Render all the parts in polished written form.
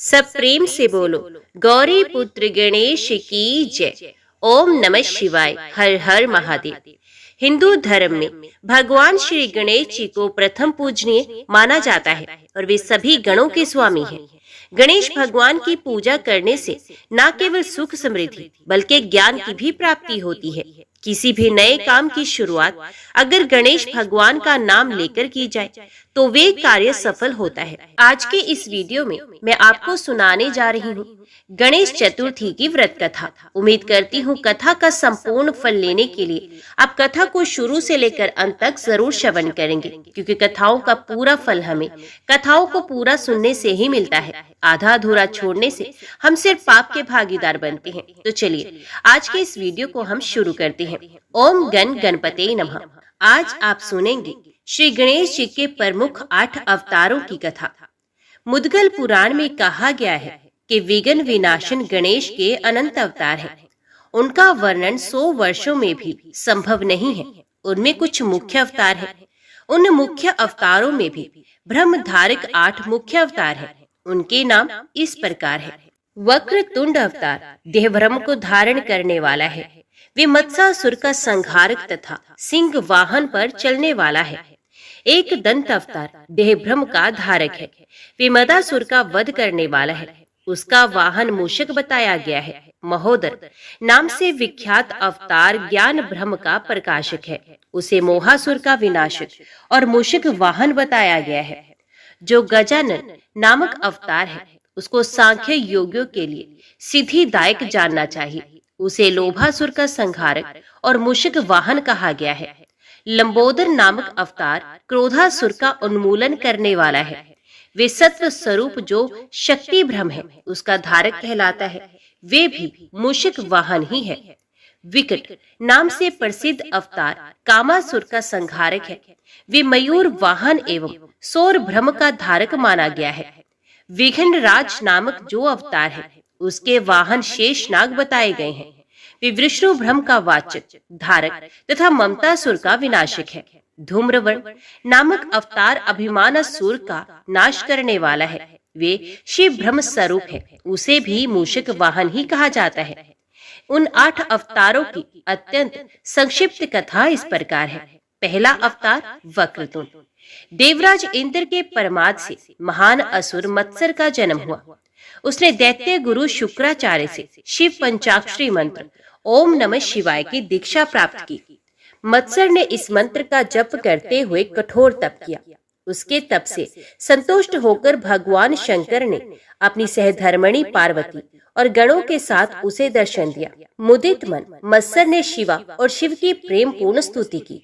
सब प्रेम से बोलो, गौरी पुत्र गणेश की जय। ओम नमः शिवाय, हर हर महादेव। हिंदू धर्म में भगवान श्री गणेश जी को प्रथम पूजनीय माना जाता है और वे सभी गणों के स्वामी हैं। गणेश भगवान की पूजा करने से न केवल सुख समृद्धि बल्कि ज्ञान की भी प्राप्ति होती है। किसी भी नए काम की शुरुआत अगर गणेश भगवान का नाम लेकर की जाए तो वे कार्य सफल होता है। आज के इस वीडियो में मैं आपको सुनाने जा रही हूँ गणेश चतुर्थी की व्रत कथा। उम्मीद करती हूँ कथा का संपूर्ण फल लेने के लिए आप कथा को शुरू से लेकर अंत तक जरूर श्रवण करेंगे, क्योंकि कथाओं का पूरा फल हमें कथाओं को पूरा सुनने से ही मिलता है। आधा अधूरा छोड़ने से हम सिर्फ पाप के भागीदार बनते हैं। तो चलिए आज के इस वीडियो को हम शुरू करते हैं। ओम गण गणपते नमः। आज आप सुनेंगे श्री गणेश जी के प्रमुख 8 अवतारों की कथा। मुद्गल पुराण में कहा गया है कि विघ्न विनाशन गणेश के अनंत अवतार हैं। उनका वर्णन 100 वर्षों में भी संभव नहीं है। उनमें कुछ मुख्य अवतार हैं। उन मुख्य अवतारों में भी ब्रह्मधारक 8 मुख्य अवतार हैं। उनके नाम इस प्रकार है। वक्रतुंड अवतार देह ब्रह्म को धारण करने वाला है। वे मत्स्यासुर का संहारक तथा सिंह वाहन पर चलने वाला है। एक दंत अवतार देह ब्रह्म का धारक है। वे मदासुर का वध करने वाला है। उसका वाहन मूषक बताया गया है। महोदर नाम से विख्यात अवतार ज्ञान ब्रह्म का प्रकाशक है। उसे मोहासुर का विनाशक और मूषक वाहन बताया गया है। जो गजानन नामक अवतार है उसको सांख्य योगियों के लिए सिद्धिदायक जानना चाहिए। उसे लोभासुर का संहारक और मूषक वाहन कहा गया है। लंबोदर नामक अवतार क्रोधासुर का उन्मूलन करने वाला है। वे सत्व स्वरूप जो शक्ति ब्रह्म है उसका धारक कहलाता है। वे भी मूषक वाहन ही है। विकट नाम से प्रसिद्ध अवतार कामासुर का संहारक है। वे मयूर वाहन एवं सौर ब्रह्म का धारक माना गया है। विघ्न राज नामक जो अवतार है उसके वाहन शेषनाग बताए गए हैं। वे विष्णु ब्रह्म का वाचक, धारक तथा ममतासुर का विनाशक है। धूम्रवर्ण नामक अवतार अभिमानासुर का नाश करने वाला है। वे शिव ब्रह्म स्वरूप है। उसे भी मूषक वाहन ही कहा जाता है। उन 8 अवतारों की अत्यंत संक्षिप्त कथा इस प्रकार है। पहला अवतार वक्रतुंड। देवराज इंद्र के प्रमाद से महान असुर मत्सर का जन्म हुआ। उसने दैत्य गुरु शुक्राचार्य से शिव पंचाक्षरी मंत्र ओम नमः शिवाय की दीक्षा प्राप्त की। मत्सर ने इस मंत्र का जप करते हुए कठोर तप किया। उसके तप से संतुष्ट होकर भगवान शंकर ने अपनी सहधर्मणी पार्वती और गणों के साथ उसे दर्शन दिया। मुदित मन मत्सर ने शिवा और शिव की प्रेम पूर्ण स्तुति की।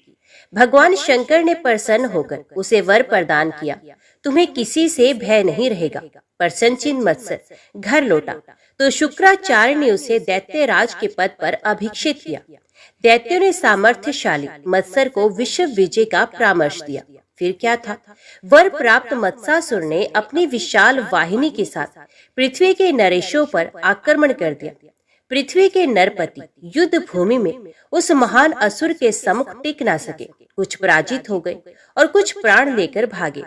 भगवान शंकर ने प्रसन्न होकर उसे वर प्रदान किया, तुम्हें किसी से भय नहीं रहेगा। प्रसन्नचित्त मत्सर घर लौटा तो शुक्राचार्य ने उसे दैत्यराज के पद पर अभिषिक्त किया। दैत्यों ने सामर्थ्यशाली मत्सर को विश्व विजय का परामर्श दिया। फिर क्या था? वर प्राप्त मत्स्यासुर ने अपनी विशाल वाहिनी के साथ पृथ्वी के नरेशों पर आक्रमण कर दिया। पृथ्वी के नरपति युद्ध भूमि में उस महान असुर के सम्मुख टिक न सके। कुछ पराजित हो गए और कुछ प्राण लेकर भागे।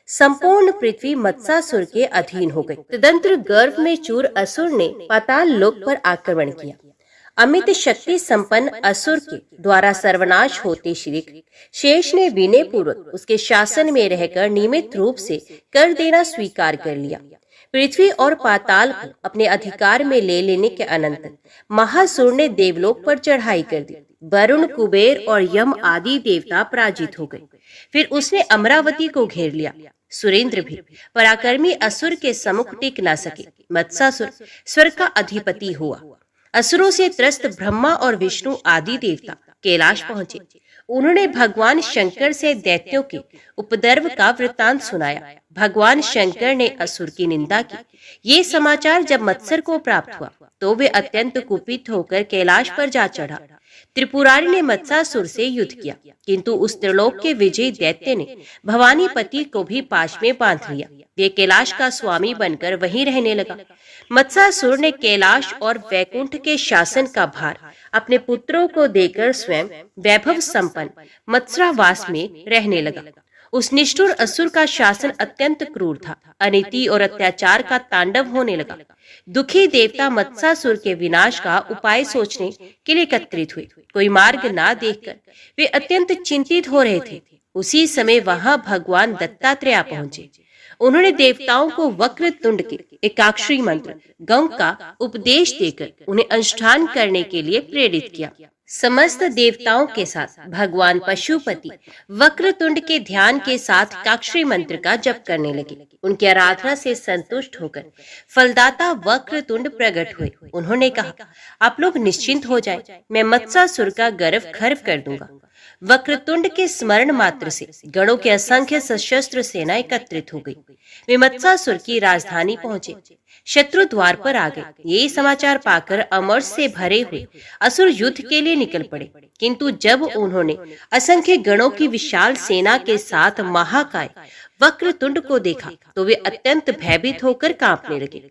संपूर्ण पृथ्वी मत्स्यासुर के अधीन हो गई। तदंतर गर्भ में चूर असुर ने पाताल लोक पर आक्रमण किया। अमित शक्ति संपन्न असुर के द्वारा सर्वनाश होते श्री शेष ने विनय पूर्वक उसके शासन में रहकर नियमित रूप से कर देना स्वीकार कर लिया। पृथ्वी और पाताल को अपने अधिकार में ले लेने के अनंतर महासुर ने देवलोक पर चढ़ाई कर दी। वरुण, कुबेर और यम आदि देवता पराजित हो गए। फिर उसने अमरावती को घेर लिया। सुरेंद्र भी पराक्रमी असुर के सम्मुख टिक न सके। मत्स्यासुर स्वर्ग का अधिपति हुआ। असुरों से त्रस्त ब्रह्मा और विष्णु आदि देवता कैलाश पहुंचे। उन्होंने भगवान शंकर से दैत्यों के उपद्रव का वृत्तांत सुनाया। भगवान शंकर ने असुर की निंदा की। ये समाचार जब मत्सर को प्राप्त हुआ तो वे अत्यंत कुपित होकर कैलाश पर जा चढ़ा। त्रिपुरारी ने मत्स्यासुर से युद्ध किया, किंतु उस त्रिलोक के विजयी दैत्य ने भवानीपति को भी पाश में बांध लिया। वे कैलाश का स्वामी बनकर वहीं रहने लगा। मत्स्यासुर ने कैलाश और वैकुंठ के शासन का भार अपने पुत्रों को देकर स्वयं वैभव संपन्न मत्स्रावास में रहने लगा। उस निष्ठुर असुर का शासन अत्यंत क्रूर था। अनीति और अत्याचार का तांडव होने लगा। दुखी देवता मत्सासुर के विनाश का उपाय सोचने के लिए एकत्रित हुए। कोई मार्ग ना देखकर वे अत्यंत चिंतित हो रहे थे। उसी समय वहां भगवान दत्तात्रेय पहुंचे। उन्होंने देवताओं को वक्रतुंड के एकाक्षरी मंत्र गंग का उपदेश देकर उन्हें अनुष्ठान करने के लिए प्रेरित किया। समस्त देवताओं के साथ भगवान पशुपति वक्रतुंड के ध्यान के साथ एकाक्षरी मंत्र का जप करने लगे। उनकी आराधना से संतुष्ट होकर फलदाता वक्रतुंड प्रकट हुए। उन्होंने कहा, आप लोग निश्चिंत हो जाएं, मैं मत्सासुर का गर्भ खर्व कर दूंगा। वक्रतुंड के स्मरण मात्र से गणों के असंख्य सशस्त्र सेना एकत्रित हो गई। वे मत्सासुर की राजधानी पहुंचे। शत्रु द्वार पर आ गए। ये समाचार पाकर अमर से भरे हुए असुर युद्ध के लिए निकल पड़े। किंतु जब उन्होंने असंख्य गणों की विशाल सेना के साथ महाकाय वक्रतुंड को देखा तो वे अत्यंत भयभीत होकर कांपने लगे।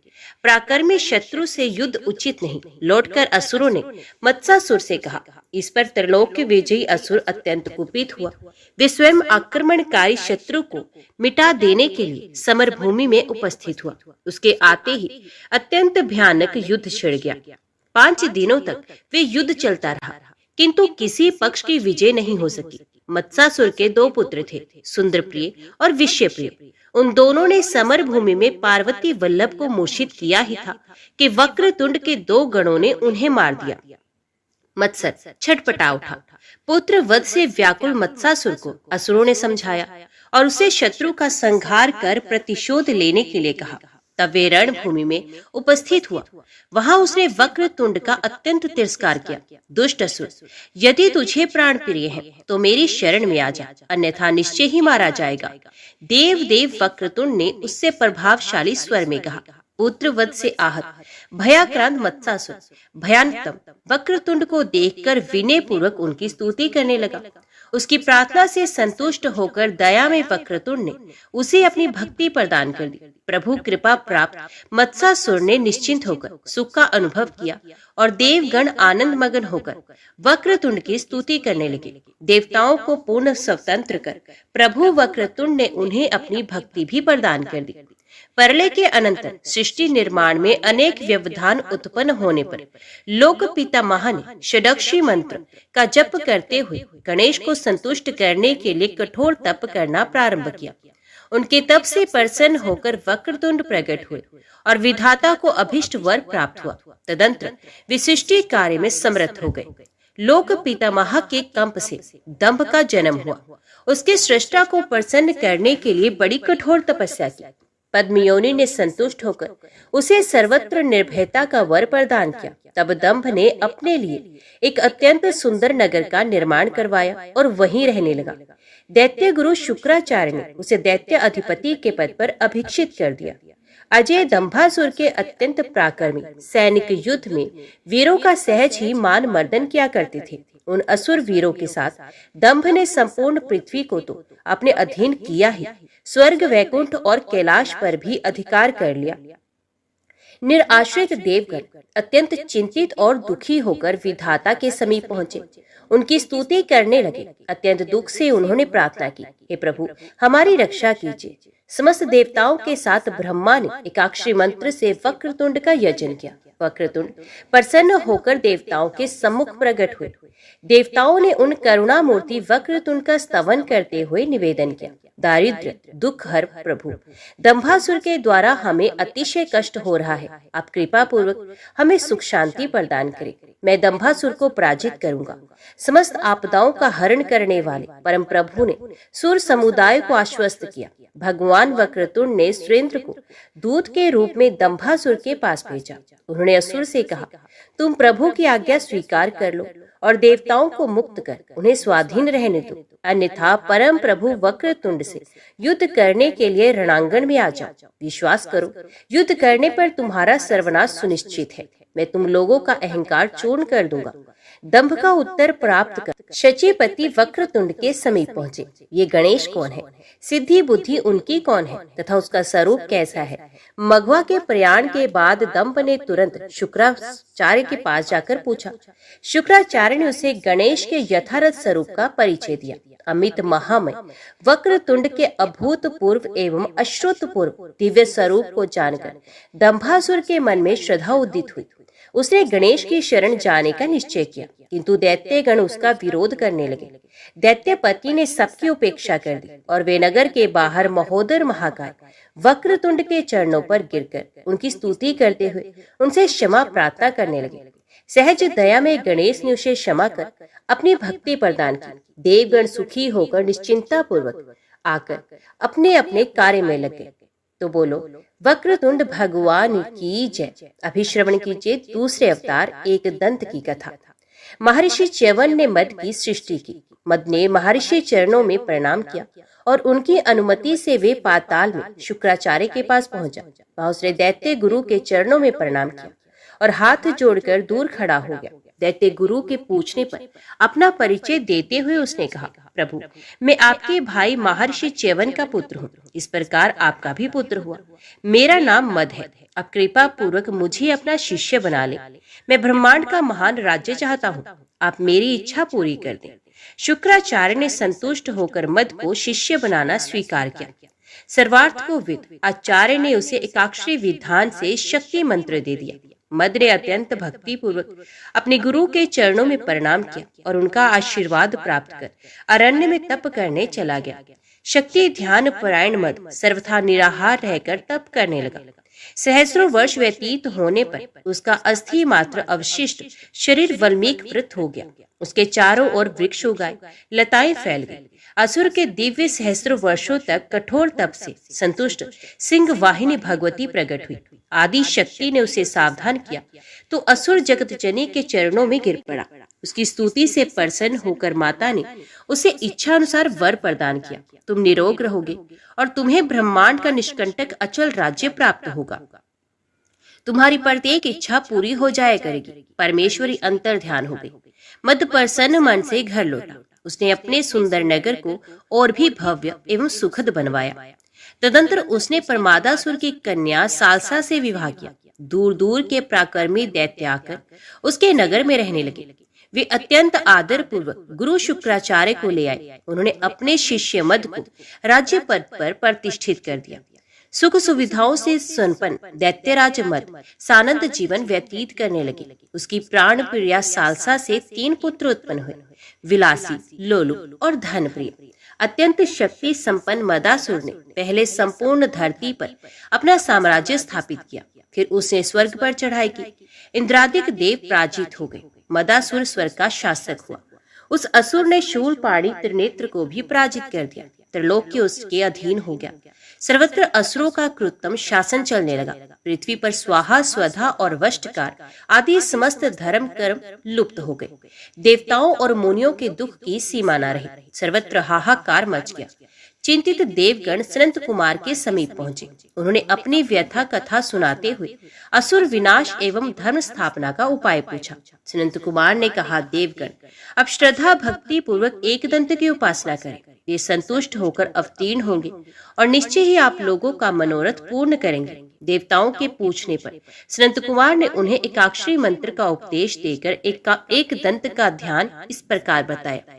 पराक्रमी शत्रु से युद्ध उचित नहीं। लौटकर असुरों ने मत्सासुर से कहा। इस पर त्रिलोक विजयी असुर अत्यंत कुपित हुआ। वे स्वयं आक्रमणकारी शत्रु को मिटा देने के लिए समर भूमि में उपस्थित हुआ। उसके आते ही अत्यंत भयानक युद्ध छिड़ गया। 5 दिनों तक वे युद्ध चलता रहा, किंतु किसी पक्ष की विजय नहीं हो सकी। मत्सासुर के 2 पुत्र थे, सुंदरप्रिय और विषयप्रिय। उन दोनों ने समर भूमि में पार्वती वल्लभ को मूर्छित किया ही था कि वक्रतुंड के 2 गणों ने उन्हें मार दिया। मत्सर छटपटा उठा। पुत्र वध से व्याकुल मत्सासुर को असुरों ने समझाया और उसे शत्रु का संहार कर प्रतिशोध लेने के लिए कहा। तब वे रणभूमि में उपस्थित हुआ। वहां उसने वक्रतुंड का अत्यंत तिरस्कार किया। दुष्ट असुर, यदि तुझे प्राण प्रिय है तो मेरी शरण में आ जा, अन्यथा निश्चय ही मारा जाएगा। देव वक्रतुंड ने उससे प्रभावशाली स्वर में कहा। पुत्र वध से आहत भयाक्रांत मत्सासुर भयानकतम वक्रतुंड को देखकर विनय पूर्वक उनकी स्तुति करने लगा। उसकी प्रार्थना से संतुष्ट होकर दया में वक्रतुंड ने उसे अपनी भक्ति प्रदान कर दी। प्रभु कृपा प्राप्त मत्सासुर ने निश्चिंत होकर सुख का अनुभव किया और देवगण आनंद मगन होकर वक्रतुंड की स्तुति करने लगे। देवताओं को पूर्ण स्वतंत्र कर प्रभु वक्रतुंड ने उन्हें अपनी भक्ति भी प्रदान कर दी। प्रलय के अनंतर सृष्टि निर्माण में अनेक व्यवधान उत्पन्न होने पर लोक पितामह ने षडक्षी मंत्र का जप करते हुए गणेश को संतुष्ट करने के लिए कठोर तप करना प्रारंभ किया। उनके तप से प्रसन्न होकर वक्रतुंड प्रकट हुए और विधाता को अभिष्ट वर प्राप्त हुआ। तदंतर वे सृष्टि कार्य में समर्थ हो गए। लोक पितामह के कंप से दंभ का जन्म हुआ। उसके सृष्टा को प्रसन्न करने के लिए बड़ी कठोर तपस्या की। पद्मयोनि ने संतुष्ट होकर उसे सर्वत्र निर्भयता का वर प्रदान किया। तब दंभ ने अपने लिए एक अत्यंत सुंदर नगर का निर्माण करवाया और वहीं रहने लगा। दैत्य गुरु शुक्राचार्य ने उसे दैत्य अधिपति के पद पर अभिषिक्त कर दिया। अजय दंभासुर के अत्यंत पराक्रमी सैनिक युद्ध में वीरों का सहज ही मान मर्दन किया करते थे। उन असुर वीरों के साथ दंभ ने संपूर्ण पृथ्वी को तो अपने अधीन किया ही, स्वर्ग वैकुंठ और कैलाश पर भी अधिकार कर लिया। निराश्रित देवगण अत्यंत चिंतित और दुखी होकर विधाता के समीप पहुंचे। उनकी स्तुति करने लगे। अत्यंत दुख से उन्होंने प्रार्थना की, हे प्रभु हमारी रक्षा कीजिए। समस्त देवताओं के साथ ब्रह्मा ने एकाक्षरी मंत्र से वक्रतुंड का यजन किया। वक्रतुंड प्रसन्न होकर देवताओं के सम्मुख प्रकट हुए। देवताओं ने उन करुणा मूर्ति वक्रतुंड का स्तवन करते हुए निवेदन किया, दारिद्र्य दुख हर प्रभु, दंभासुर के द्वारा हमें अतिशय कष्ट हो रहा है। आप कृपा पूर्वक हमें सुख शांति प्रदान करें। मैं दंभासुर को पराजित करूंगा। समस्त आपदाओं का हरण करने वाले परम प्रभु ने सुर समुदाय को आश्वस्त किया। भगवान वक्रतुंड ने सुरेंद्र को दूत के रूप में दंभासुर के पास भेजा। उन्होंने असुर से कहा, तुम प्रभु की आज्ञा स्वीकार कर लो और देवताओं को मुक्त कर उन्हें स्वाधीन रहने दो, अन्यथा परम प्रभु वक्रतुंड से युद्ध करने के लिए रणांगण में आ जाओ। विश्वास करो, युद्ध करने पर तुम्हारा सर्वनाश सुनिश्चित है। मैं तुम लोगों का अहंकार चूर्ण कर दूंगा। दंभ का उत्तर प्राप्त कर शचीपति वक्रतुंड के समीप पहुंचे। ये गणेश कौन है? सिद्धि बुद्धि उनकी कौन है तथा उसका स्वरूप कैसा है? मघवा के प्रयाण के बाद दंभ ने तुरंत शुक्राचार्य के पास जाकर पूछा। शुक्राचार्य ने उसे गणेश के यथार्थ स्वरूप का परिचय दिया। अमित महामय वक्रतुंड के अभूतपूर्व एवं अश्रुतपूर्व दिव्य स्वरूप को जानकर दंभासुर के मन में श्रद्धा उदित हुई। उसने गणेश की शरण जाने का निश्चय किया, किंतु दैत्यगण उसका विरोध करने लगे। दैत्यपति ने सबकी उपेक्षा कर दी और वे नगर के बाहर महोदर महाकाय वक्रतुंड के चरणों पर गिरकर उनकी स्तुति करते हुए उनसे क्षमा प्रार्थना करने लगे। सहज दया में गणेश ने उसे क्षमा कर अपनी भक्ति प्रदान की। देवगण सुखी होकर निश्चिंता पूर्वक आकर अपने अपने कार्य में लग गए। तो बोलो वक्रतुंड भगवान की जय। अभी श्रवण कीजिए दूसरे अवतार एक दंत की कथा। महर्षि च्यवन ने मद की सृष्टि की। मद ने महर्षि चरणों में प्रणाम किया और उनकी अनुमति से वे पाताल में शुक्राचार्य के पास पहुंचा। वहां उसने दैत्य गुरु के चरणों में प्रणाम किया और हाथ जोड़कर दूर खड़ा हो गया। दैत्य गुरु के पूछने पर अपना परिचय देते हुए उसने कहा, प्रभु मैं आपके भाई महर्षि च्यवन का पुत्र हूँ। इस प्रकार आपका भी पुत्र हुआ। मेरा नाम मद है। अब कृपा पूर्वक मुझे अपना शिष्य बना ले। मैं ब्रह्मांड का महान राज्य चाहता हूँ। आप मेरी इच्छा पूरी कर दें। शुक्राचार्य ने संतुष्ट होकर मद को शिष्य बनाना स्वीकार किया। सर्वार्थ को विद आचार्य ने उसे एकाक्षरी विधान से शक्ति मंत्र दे दिया। मद ने अत्यंत भक्ति पूर्वक अपने गुरु के चरणों में प्रणाम किया और उनका आशीर्वाद प्राप्त कर अरण्य में तप करने चला गया। शक्ति ध्यान परायण मद सर्वथा निराहार रहकर तप करने लगा। सहस्रों वर्ष व्यतीत होने पर उसका अस्थि मात्र अवशिष्ट शरीर वल्मीकृत हो गया। उसके चारों ओर वृक्ष उगाए, लताएं फैल गई। असुर के दिव्य सहस्रों वर्षों तक कठोर तप से संतुष्ट सिंह वाहिनी भगवती प्रकट हुई। आदि शक्ति ने उसे सावधान किया तो असुर जगतजनी के चरणों में गिर पड़ा। उसकी स्तुति से प्रसन्न होकर माता ने उसे इच्छा अनुसार वर प्रदान किया। तुम निरोग रहोगे और तुम्हें ब्रह्मांड का निष्कंटक अचल राज्य प्राप्त होगा। तुम्हारी प्रत्येक इच्छा पूरी हो जाया करेगी। परमेश्वरी अंतर ध्यान हो गई। मद प्रसन्न मन से घर लौटा। उसने अपने सुंदर नगर को और भी भव्य एवं सुखद बनवाया। तदंतर उसने प्रमादासुर की कन्या सालसा से विवाह किया। दूर दूर के पराक्रमी दैत्य आकर उसके नगर में रहने लगे। वे अत्यंत आदर पूर्वक गुरु शुक्राचार्य को ले आए। उन्होंने अपने शिष्य मद को राज्य पद पर प्रतिष्ठित कर दिया। सुख सुविधाओं से संपन्न दैत्यराज मद सानंद जीवन व्यतीत करने लगे। उसकी प्राण प्रिया सालसा से 3 पुत्र उत्पन्न हुए, विलासी, लोलु और धनप्रिय। अत्यंत शक्ति संपन्न मदासुर ने पहले संपूर्ण धरती पर अपना साम्राज्य स्थापित किया। फिर उसने स्वर्ग पर चढ़ाई की। इंद्रादिक देव पराजित हो गए। मदासुर स्वर्ग का शासक हुआ। उस असुर ने शूलपाणी त्रिनेत्र को भी पराजित कर दिया। त्रिलोक्य उसके अधीन हो गया। सर्वत्र असुरों का कृत्रिम शासन चलने लगा। पृथ्वी पर स्वाहा स्वधा और वष्टकार आदि समस्त धर्म कर्म लुप्त हो गए। देवताओं और मुनियों के दुख की सीमा न रही। सर्वत्र हाहाकार मच गया। चिंतित देवगण सनंत कुमार के समीप पहुंचे। उन्होंने अपनी व्यथा कथा सुनाते हुए असुर विनाश एवं धर्म स्थापना का उपाय पूछा। सनंत कुमार ने कहा, देवगण अब श्रद्धा भक्ति पूर्वक एकदंत की उपासना करें। वे संतुष्ट होकर अवतीर्ण होंगे और निश्चय ही आप लोगों का मनोरथ पूर्ण करेंगे। देवताओं के पूछने पर सनंत कुमार ने उन्हें एकाक्षरी मंत्र का उपदेश देकर एक दंत का ध्यान इस प्रकार बताया।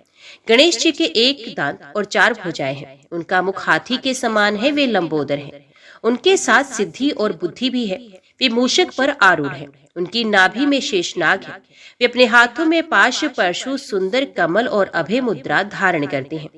गणेश जी के 1 दांत और 4 भुजाएं हैं। उनका मुख हाथी के समान है। वे लंबोदर हैं। उनके साथ सिद्धि और बुद्धि भी है। वे मूषक पर आरूढ़ हैं। उनकी नाभि में शेषनाग है। वे अपने हाथों में पाश परशु सुंदर कमल और अभय मुद्रा धारण करते हैं।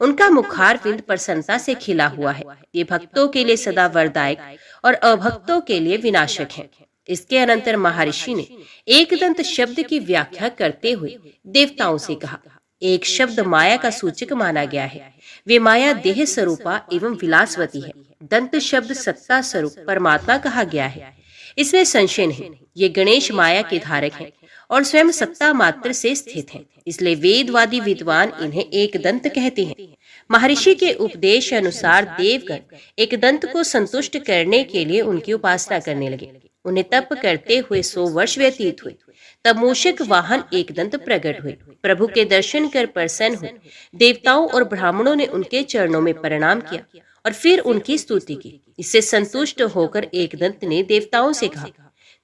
उनका मुखारविंद प्रसन्नता से खिला हुआ है। ये भक्तों के लिए सदा वरदायक और अभक्तों के लिए विनाशक है। इसके अनंतर महर्षि ने एकदंत शब्द की व्याख्या करते हुए देवताओं से कहा, एक शब्द माया का सूचक माना गया है। वे माया देह स्वरूपा एवं विलासवती है। दंत शब्द सत्ता स्वरूप परमात्मा कहा गया है। इसमें संशय नहीं। ये गणेश माया के धारक हैं और स्वयं सत्ता मात्र से स्थित हैं। इसलिए वेदवादी विद्वान इन्हें एक दंत कहते हैं। महर्षि के उपदेश अनुसार देवगण एक दंत को संतुष्ट करने के लिए उनकी उपासना करने लगे। उन्हें तप करते हुए 100 वर्ष व्यतीत हुए। तब मूषक वाहन एकदंत प्रकट हुए, प्रभु के दर्शन कर प्रसन्न हुए। देवताओं और ब्राह्मणों ने उनके चरणों में प्रणाम किया और फिर उनकी स्तुति की। इससे संतुष्ट होकर एकदंत ने देवताओं से कहा।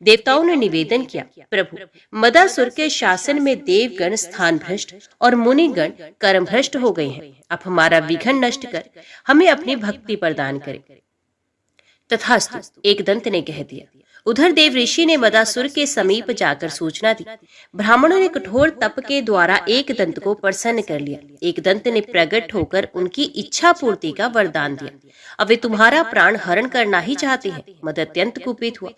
देवताओं ने निवेदन किया, प्रभु, मदासुर के शासन में देवगण स्थान भ्रष्ट और मुनिगण कर्म भ्रष्ट हो गए हैं। आप हमारा विघ्न नष्ट कर हमें अपनी भक्ति प्रदान करें। तथास्तु, एकदंत ने कह दिया। उधर देव ऋषि ने मदासुर के समीप जाकर सूचना दी। ब्राह्मणों ने कठोर तप के द्वारा एकदंत को प्रसन्न कर लिया। एकदंत ने प्रकट होकर उनकी इच्छा पूर्ति का वरदान दिया। अब वे तुम्हारा प्राण हरण करना ही चाहते हैं। मद अत्यंत कुपित हुआ।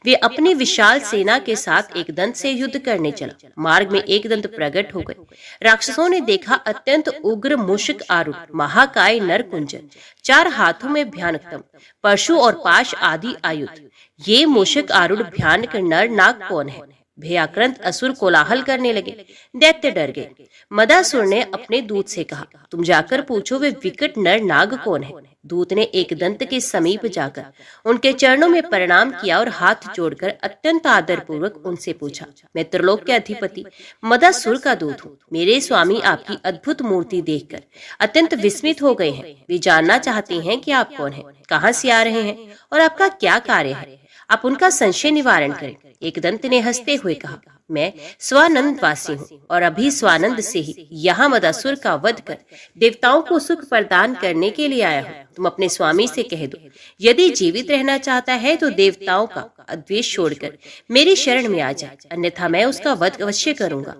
वे अपनी विशाल सेना के साथ एकदंत से युद्ध करने चला। मार्ग में एकदंत प्रकट हो गए। राक्षसों ने देखा अत्यंत उग्र मूषक आरूढ़ महाकाय नरकुंजन, 4 हाथों में भयानकतम परशु और पाश आदि आयुध। ये मूषक आरूढ़ भयानक नर नाग कौन है? भयाक्रांत असुर कोलाहल करने लगे। दैत्य डर गए। मदासुर ने अपने दूत से कहा, तुम जाकर पूछो वे विकट नर नाग कौन है। दूत ने एकदंत के समीप जाकर उनके चरणों में प्रणाम किया और हाथ जोड़कर अत्यंत आदर पूर्वक उनसे पूछा, मैं त्रिलोक के अधिपति मदासुर का दूत हूँ। मेरे स्वामी आपकी अद्भुत मूर्ति देखकर अत्यंत विस्मित हो गए हैं। वे जानना चाहते हैं कि आप कौन हैं, कहाँ से आ रहे हैं और आपका क्या कार्य है। आप उनका संशय निवारण करें। एकदंत ने हंसते हुए कहा, मैं स्वानंद वासी हूँ और अभी स्वानंद से ही यहाँ मदासुर का वध कर देवताओं को सुख प्रदान करने के लिए आया हूँ। तुम अपने स्वामी से कह दो, यदि जीवित रहना चाहता है तो देवताओं का अद्वेष छोड़कर मेरी शरण में आ जाए, अन्यथा मैं उसका वध अवश्य करूंगा।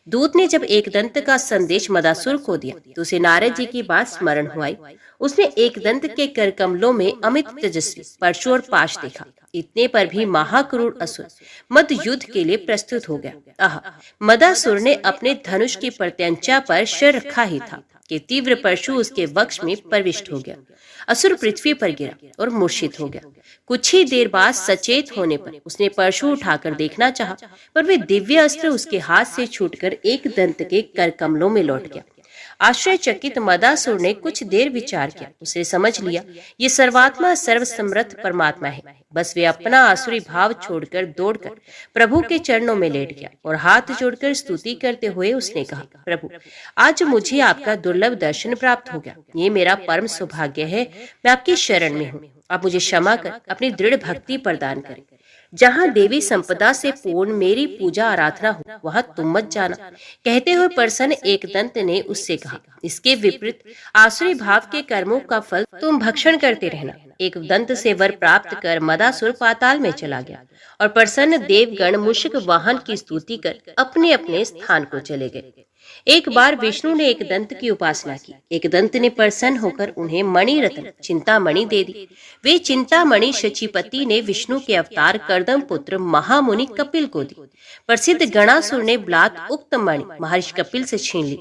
दूत ने जब एकदंत का संदेश मदासुर को दिया तो उसे नारद जी की बात स्मरण हुई। उसने एकदंत के कर कमलों में अमित तेजस्वी परशु और पाश देखा। इतने पर भी महाक्रूर असुर मद युद्ध के लिए प्रस्तुत हो गया। आह, मदासुर ने अपने धनुष की प्रत्यंचा पर शर रखा ही था कि तीव्र परशु उसके वक्ष में प्रविष्ट हो गया। असुर पृथ्वी पर गिरा और मूर्छित हो गया। कुछ ही देर बाद सचेत होने पर उसने परशु उठाकर देखना चाहा, पर वे दिव्य अस्त्र उसके हाथ से छूटकर एकदंत के कर कमलों में लौट गया। आश्चर्यचकित मदासुर ने कुछ देर विचार किया। उसने समझ लिया ये सर्वात्मा सर्वसमर्थ परमात्मा है। बस वे अपना आसुरी भाव छोड़कर दौड़कर प्रभु के चरणों में लेट गया और हाथ जोड़कर स्तुति करते हुए उसने कहा, प्रभु, आज मुझे आपका दुर्लभ दर्शन प्राप्त हो गया। ये मेरा परम सौभाग्य है। मैं आपकी शरण में हूँ। आप मुझे क्षमा कर अपनी दृढ़ भक्ति प्रदान करें। जहाँ देवी संपदा से पूर्ण मेरी पूजा आराधना हो वहाँ तुम मत जाना। कहते हुए प्रसन्न एकदंत ने उससे कहा, इसके विपरीत आसुरी भाव के कर्मों का फल तुम भक्षण करते रहना। एकदंत से वर प्राप्त कर मदासुर पाताल में चला गया और प्रसन्न देवगण मूषक वाहन की स्तुति कर अपने अपने स्थान को चले गए। एक बार विष्णु ने एकदंत की उपासना की। एकदंत ने प्रसन्न होकर उन्हें मणि रत्न चिंतामणि दे दी। वे चिंतामणि शचीपति ने विष्णु के अवतार कर्दम पुत्र महामुनि कपिल को दी। प्रसिद्ध गणासुर ने ब्लात उक्त मणि महर्षि कपिल से छीन ली।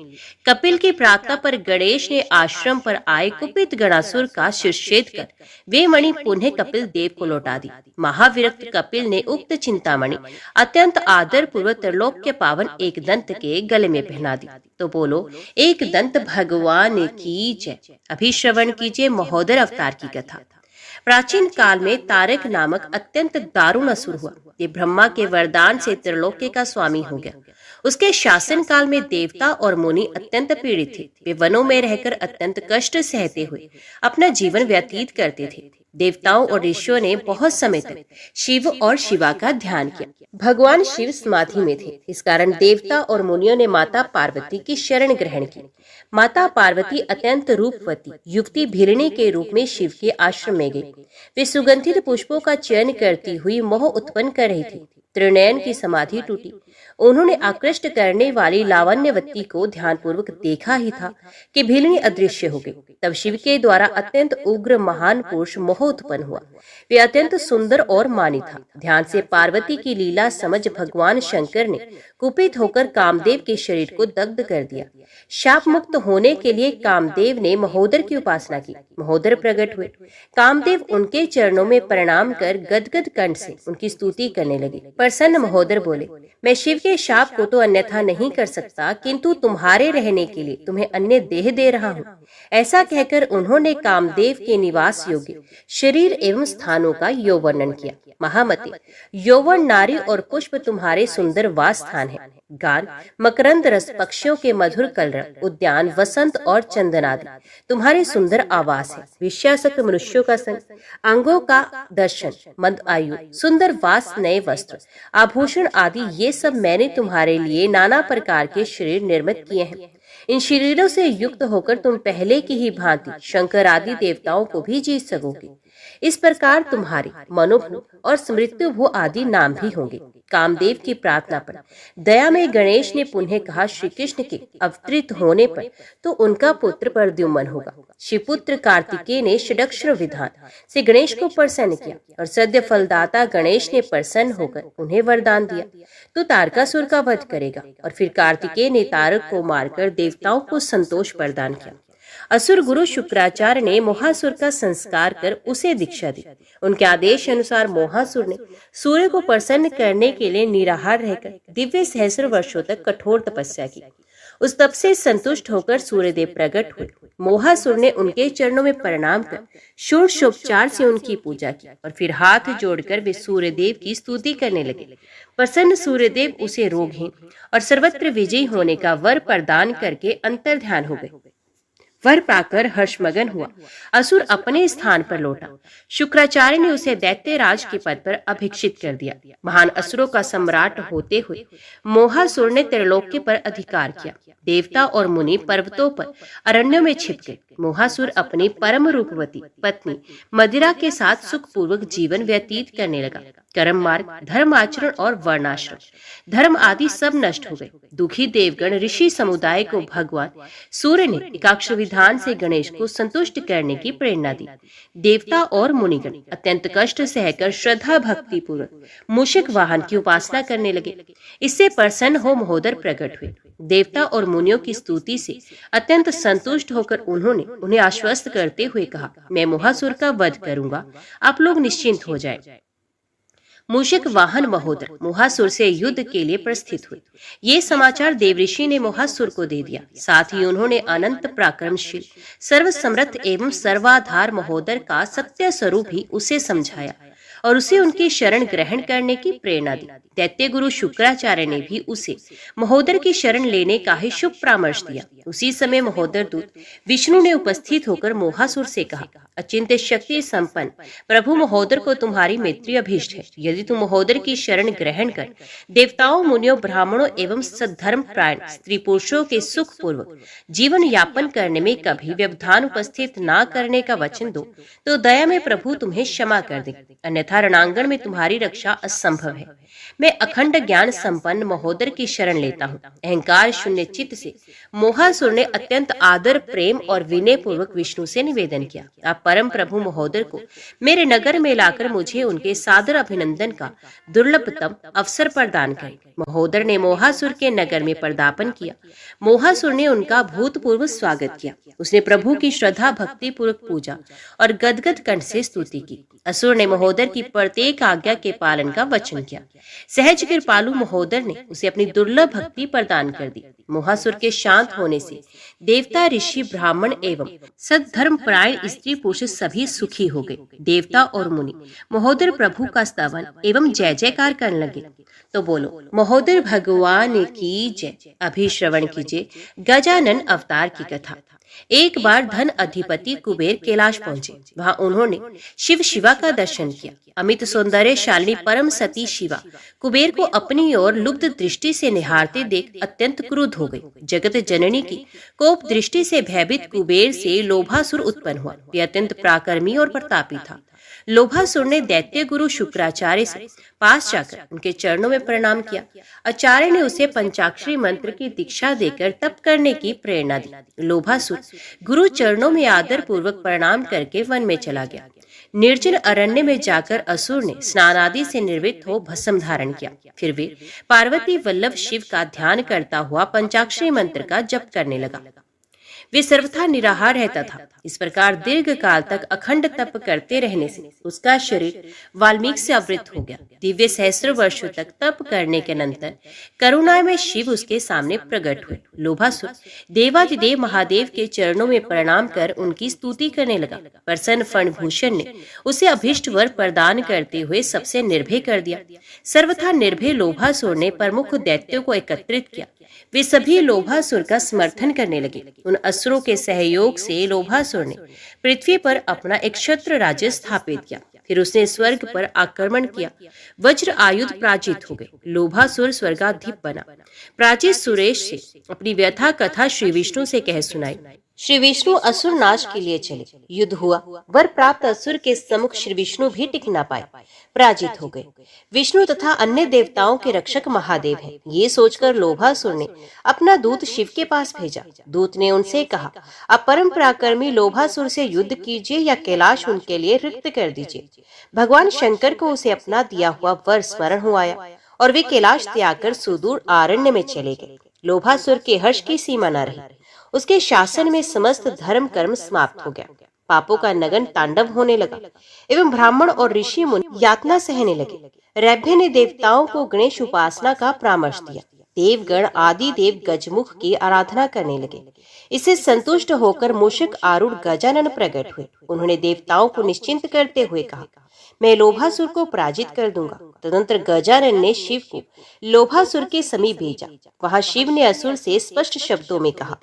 कपिल की प्रार्थना पर गणेश ने आश्रम पर आए कुपित गणासुर का शिरच्छेद कर वे मणि पुनः कपिल देव को लौटा दी। महाविरक्त कपिल ने उक्त चिंतामणि अत्यंत आदर पूर्वक त्रिलोक के पावन एकदंत के गले में पहना दी। तो बोलो, एकदंत भगवान की जय। अभी श्रवण कीजिए महोदर अवतार की कथा। प्राचीन काल में तारक नामक अत्यंत दारुण असुर हुआ। ये ब्रह्मा के वरदान से त्रिलोक का स्वामी हो गया। उसके शासन काल में देवता और मुनि अत्यंत पीड़ित थे। वे वनों में रहकर अत्यंत कष्ट सहते हुए अपना जीवन व्यतीत करते थे। देवताओं और ऋषियों ने बहुत समय तक शिव और शिवा का ध्यान किया। भगवान शिव समाधि में थे। इस कारण देवता और मुनियों ने माता पार्वती की शरण ग्रहण की। माता पार्वती अत्यंत रूपवती युवती भिलनी के रूप में शिव के आश्रम में गई। वे सुगंधित पुष्पों का चयन करती हुई मोह उत्पन्न कर रही थी। त्रिनयन की समाधि टूटी। उन्होंने आकृष्ट करने वाली लावण्यवती को ध्यानपूर्वक देखा ही था कि भिलनी अदृश्य हो गई। तब शिव के द्वारा अत्यंत उग्र महान पुरुष मोह उत्पन्न हुआ। वे अत्यंत सुंदर और मानी था। ध्यान से पार्वती की लीला समझ भगवान शंकर ने कुपित होकर कामदेव के शरीर को दग्ध कर दिया। शाप मुक्त होने के लिए कामदेव ने महोदर की उपासना की। महोदर प्रकट हुए। कामदेव उनके चरणों में प्रणाम कर गदगद कंठ से उनकी स्तुति करने लगे। प्रसन्न महोदर बोले, मैं शिव के शाप को तो अन्यथा नहीं कर सकता, किंतु तुम्हारे रहने के लिए तुम्हें अन्य देह दे रहा हूँ। ऐसा कहकर उन्होंने कामदेव के निवास योग्य शरीर एवं स्थानों का यौवर्णन किया। महामते, यौवन नारी और पुष्प तुम्हारे सुंदर वास स्थान है। गान, मकरंद रस, पक्षियों के मधुर कलरव, उद्यान, वसंत और चंदन आदि तुम्हारे सुंदर आवास है। विषयासक्त मनुष्यों का संग, अंगों का दर्शन, मंद आयु, सुंदर वास, नए वस्त्र, आभूषण आदि ये सब मैंने तुम्हारे लिए नाना प्रकार के शरीर निर्मित किए हैं। इन शरीरों से युक्त होकर तुम पहले की ही भांति शंकर आदि देवताओं को भी जीत सकोगे। इस प्रकार तुम्हारे मनोभू और स्मृत्युभू आदि नाम भी होंगे। कामदेव की प्रार्थना पर दया में गणेश ने पुनः कहा, श्री कृष्ण के अवतरित होने पर तो उनका पुत्र प्रद्युम्न होगा। शिवपुत्र कार्तिकेय ने षडक्षर विधान से गणेश को प्रसन्न किया और सद्य फलदाता गणेश ने प्रसन्न होकर उन्हें वरदान दिया, तो तारकासुर का वध करेगा। और फिर कार्तिकेय ने तारक को मारकर देवताओं को संतोष प्रदान किया। असुर गुरु शुक्राचार्य ने मोहासुर का संस्कार कर उसे दीक्षा दी। उनके आदेश अनुसार मोहासुर ने सूर्य को प्रसन्न करने के लिए निराहार रहकर दिव्य सहस्र वर्षों तक कठोर तपस्या की। उस तप से संतुष्ट होकर सूर्यदेव प्रकट हुए। मोहासुर ने उनके चरणों में प्रणाम कर षोडशोपचार से उनकी पूजा की और फिर हाथ जोड़कर वे सूर्यदेव की स्तुति करने लगे। प्रसन्न सूर्यदेव उसे रोगहीन और सर्वत्र विजयी होने का वर प्रदान करके अंतर्ध्यान हो गए। वर पाकर हर्षमगन हुआ। असुर अपने स्थान पर लौटा। शुक्राचार्य ने उसे दैत्यराज के पद पर अभिषिक्त कर दिया। महान असुरों का सम्राट होते हुए मोहासुर ने त्रिलोक्य पर अधिकार किया। देवता और मुनि पर्वतों पर अरण्यों में छिप गए। मोहासुर अपनी परम रूपवती पत्नी मदिरा के साथ सुखपूर्वक जीवन व्यतीत करने लगा। कर्म मार्ग, धर्म आचरण और वर्णाश्रम धर्म आदि सब नष्ट हो गए। दुखी देवगण ऋषि समुदाय को भगवान सूर्य ने एकाक्षर विधान से गणेश को संतुष्ट करने की प्रेरणा दी। देवता और मुनिगण अत्यंत कष्ट सहकर श्रद्धा भक्ति पूर्वक मूषक वाहन की उपासना करने लगे। इससे प्रसन्न हो महोदर प्रकट हुए। देवता और मुनियों की स्तुति से अत्यंत संतुष्ट होकर उन्होंने उन्हें आश्वस्त करते हुए कहा, मैं मोहासुर का वध करूंगा, आप लोग निश्चिंत हो जाएं। मूषक वाहन महोदर मोहासुर से युद्ध के लिए प्रस्थित हुए। ये समाचार देवऋषि ने मोहासुर को दे दिया। साथ ही उन्होंने अनंत पराक्रमशील, सर्वसमर्थ एवं सर्वाधार महोदर का सत्य स्वरूप भी उसे समझाया और उसे उनकी शरण ग्रहण करने की प्रेरणा दी। दैत्य गुरु शुक्राचार्य ने भी उसे महोदर की शरण लेने का ही शुभ परामर्श दिया। उसी समय महोदर दूत विष्णु ने उपस्थित होकर मोहासुर से कहा, अचिंत्य शक्ति संपन्न प्रभु महोदर को तुम्हारी मैत्री अभीष्ट है। यदि तुम महोदर की शरण ग्रहण कर देवताओं, मुनियों, ब्राह्मणों एवं सद्धर्म प्रायण स्त्री पुरुषों के सुख पूर्वक जीवन यापन करने में कभी व्यवधान उपस्थित न करने का वचन दो, तो दया में प्रभु तुम्हें क्षमा कर दे, अन्यथा रणांगण में तुम्हारी रक्षा असंभव है। मैं अखंड ज्ञान संपन्न महोदर की शरण लेता हूँ। अहंकार शून्य चित्त से मोहासुर ने अत्यंत आदर, प्रेम और विनय पूर्वक विष्णु से निवेदन किया, आप परम प्रभु महोदर को मेरे नगर में लाकर मुझे उनके सादर अभिनंदन का दुर्लभतम अवसर प्रदान करें। महोदर ने मोहासुर के नगर में पदार्पण किया। मोहासुर ने उनका भूतपूर्व स्वागत किया। उसने प्रभु की श्रद्धा भक्ति पूर्वक पूजा और गदगद कंठ से स्तुति की। असुर ने महोदर की प्रत्येक आज्ञा के पालन का वचन किया। सहज कृपालु महोदर ने उसे अपनी दुर्लभ भक्ति प्रदान कर दी। मोहासुर के शांत होने से देवता, ऋषि, ब्राह्मण एवं सद्धर्म परायण स्त्री पुरुष सभी सुखी हो गए। देवता और मुनि महोदर प्रभु का स्तवन एवं जय जयकार करने लगे। तो बोलो, महोदर भगवान की जय। अभी श्रवण कीजिए गजानन अवतार की कथा। एक बार धन अधिपति कुबेर कैलाश पहुंचे। वहां उन्होंने शिव शिवा का दर्शन किया। अमित सौंदर्यशालिनी परम सती शिवा कुबेर को अपनी ओर लुब्ध दृष्टि से निहारते देख अत्यंत क्रुद्ध हो गई। जगत जननी की कोप दृष्टि से भयभीत कुबेर से लोभासुर उत्पन्न हुआ। वह अत्यंत पराक्रमी और प्रतापी था। लोभासुर ने दैत्य गुरु शुक्राचार्य से पास जाकर उनके चरणों में प्रणाम किया। आचार्य ने उसे पंचाक्षरी मंत्र की दीक्षा देकर तप करने की प्रेरणा दी। लोभासुर गुरु चरणों में आदर पूर्वक प्रणाम करके वन में चला गया। निर्जन अरण्य में जाकर असुर ने स्नान आदि से निर्वृत्त हो भस्म धारण किया। फिर वे पार्वती वल्लभ शिव का ध्यान करता हुआ पंचाक्षरी मंत्र का जप करने लगा। वे सर्वथा निराहार रहता था। इस प्रकार दीर्घ काल तक अखंड तप करते रहने से उसका शरीर वाल्मीकि से आवृत हो गया। दिव्य सहस्त्र वर्षों तक तप करने के अनंतर करुणामय शिव उसके सामने प्रकट हुए। लोभासुर देवादिदेव महादेव के चरणों में प्रणाम कर उनकी स्तुति करने लगा। प्रसन्न फणभूषण ने उसे अभीष्ट वर प्रदान करते हुए सबसे निर्भय कर दिया। सर्वथा निर्भय लोभासुर ने प्रमुख दैत्यों को एकत्रित किया। वे सभी लोभासुर का समर्थन करने लगे। उन असुरों के सहयोग से लोभासुर ने पृथ्वी पर अपना एक क्षत्र राज्य स्थापित किया। फिर उसने स्वर्ग पर आक्रमण किया। वज्र आयुध पराजित हो गए। लोभासुर स्वर्गाधिप बना। प्राचीन सुरेश से अपनी व्यथा कथा श्री विष्णु से कह सुनाई। श्री विष्णु असुर नाश के लिए चले। युद्ध हुआ। वर प्राप्त असुर के सम्मुख श्री विष्णु भी टिक न पाए, पराजित हो गए। विष्णु तथा अन्य देवताओं के रक्षक महादेव हैं। ये सोचकर लोभासुर ने अपना दूत शिव के पास भेजा। दूत ने उनसे कहा, आप परम पराक्रमी लोभासुर से युद्ध कीजिए या कैलाश उनके लिए रिक्त कर दीजिए। भगवान शंकर को उसे अपना दिया हुआ वर स्मरण हो आया और वे कैलाश त्याग कर सुदूर आरण्य में चले गए। लोभासुर के हर्ष की सीमा न रही। उसके शासन में समस्त धर्म कर्म समाप्त हो गया। पापों का नगन तांडव होने लगा एवं ब्राह्मण और ऋषि मुनि यातना सहने लगे। रैभ्य ने देवताओं को गणेश उपासना का परामर्श दिया। देवगण आदि देव गजमुख की आराधना करने लगे। इससे संतुष्ट होकर मूषक आरूढ़ गजानन प्रकट हुए। उन्होंने देवताओं को निश्चिंत करते हुए कहा, मैं लोभासुर को पराजित कर दूंगा। तदनंतर गजानन ने शिव को लोभासुर के समीप भेजा। वहां शिव ने असुर से स्पष्ट शब्दों में कहा,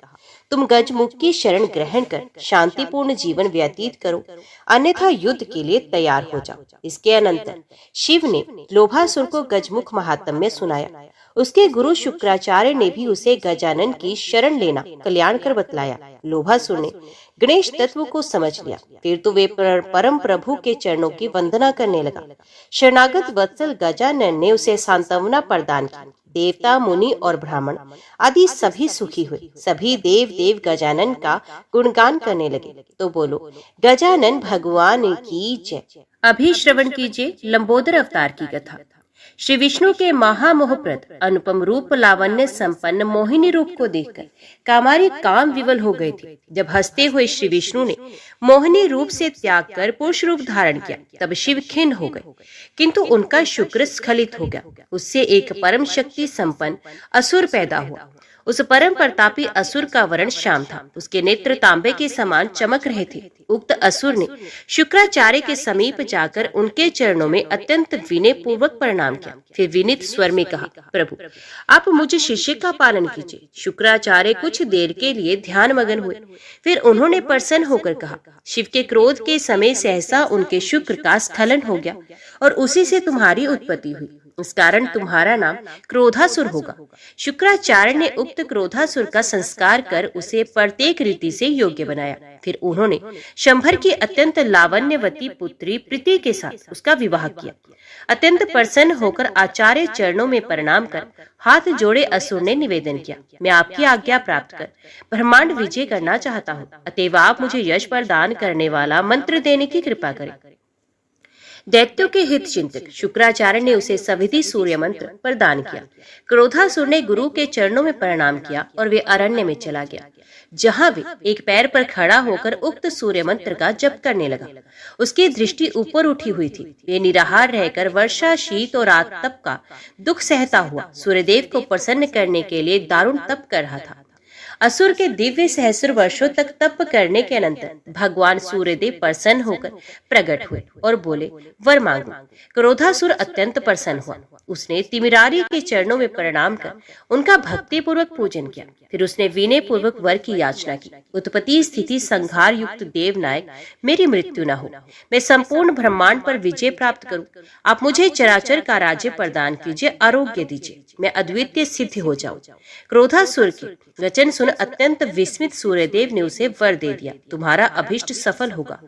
तुम गजमुख की शरण ग्रहण कर शांतिपूर्ण जीवन व्यतीत करो, अन्यथा युद्ध के लिए तैयार हो जाओ। इसके अनंतर शिव ने लोभासुर को गजमुख महात्म्य सुनाया। उसके गुरु शुक्राचार्य ने भी उसे गजानन की शरण लेना कल्याणकर बतलाया। लोभासुर ने गणेश तत्व को समझ लिया। फिर तो वे परम प्रभु के चरणों की वंदना करने लगा। शरणागत वत्सल गजानन ने उसे सांत्वना प्रदान की। देवता मुनि और ब्राह्मण आदि सभी सुखी हुए। सभी देव गजानन का गुणगान करने लगे। तो बोलो, गजानन भगवान की जय। अभी श्रवण कीजिए लंबोदर अवतार की कथा। श्री विष्णु के महामोहप्रद अनुपम रूप लावण्य संपन्न मोहिनी रूप को देखकर कामारी काम विवल हो गए थे। जब हंसते हुए श्री विष्णु ने मोहिनी रूप से त्याग कर पुरुष रूप धारण किया, तब शिव खिन्न हो गए, किंतु उनका शुक्र स्खलित हो गया। उससे एक परम शक्ति संपन्न असुर पैदा हुआ। उस परम प्रतापी असुर का वर्ण श्याम था। उसके नेत्र तांबे के समान चमक रहे थे। उक्त असुर ने शुक्राचार्य के समीप जाकर उनके चरणों में अत्यंत विनय पूर्वक प्रणाम किया। फिर विनीत स्वर में कहा, प्रभु आप मुझे शिष्य का पालन कीजिए। शुक्राचार्य कुछ देर के लिए ध्यान मगन हुए। फिर उन्होंने प्रसन्न होकर कहा, शिव के क्रोध के समय सहसा उनके शुक्र का स्खलन हो गया और उसी से तुम्हारी उत्पत्ति हुई। इस कारण तुम्हारा नाम क्रोधासुर होगा। शुक्राचार्य ने उक्त क्रोधासुर का संस्कार कर उसे प्रत्येक रीति से योग्य बनाया। फिर उन्होंने शंभर की अत्यंत लावण्यवती पुत्री प्रीति के साथ उसका विवाह किया। अत्यंत प्रसन्न होकर आचार्य चरणों में प्रणाम कर हाथ जोड़े असुर ने निवेदन किया, मैं आपकी आज्ञा प्राप्त कर ब्रह्मांड विजय करना चाहता हूँ, अतएव आप मुझे यश प्रदान करने वाला मंत्र देने की कृपा करें। दैत्यों के हित चिंतक शुक्राचार्य ने उसे सविधि सूर्य मंत्र प्रदान किया। क्रोधासुर ने गुरु के चरणों में प्रणाम किया और वे अरण्य में चला गया, जहां वे एक पैर पर खड़ा होकर उक्त सूर्य मंत्र का जप करने लगा। उसकी दृष्टि ऊपर उठी हुई थी। वे निराहार रहकर वर्षा, शीत और आतप का दुख सहता हुआ सूर्यदेव को प्रसन्न करने के लिए दारुण तप कर रहा था। असुर के दिव्य सहस्र वर्षों तक तप करने के अनंतर भगवान सूर्यदेव प्रसन्न होकर प्रकट हुए और बोले, वर मांगो। क्रोधासुर अत्यंत प्रसन्न हुआ। उसने तिमिरारी के चरणों में प्रणाम कर उनका भक्ति पूर्वक पूजन किया। फिर उसने विनय पूर्वक वर की याचना की, उत्पत्ति स्थिति संहार युक्त देव नायक, मेरी मृत्यु न हो, मैं संपूर्ण ब्रह्मांड पर विजय प्राप्त करूं। आप मुझे चराचर का राज्य प्रदान कीजिए, आरोग्य दीजिए, मैं अद्वितीय सिद्ध हो जाऊं। क्रोधासुर के वचन सुन अत्यंत विस्मित सूर्यदेव ने उसे वर दे दिया, तुम्हारा अभिष्ट सफल होगा।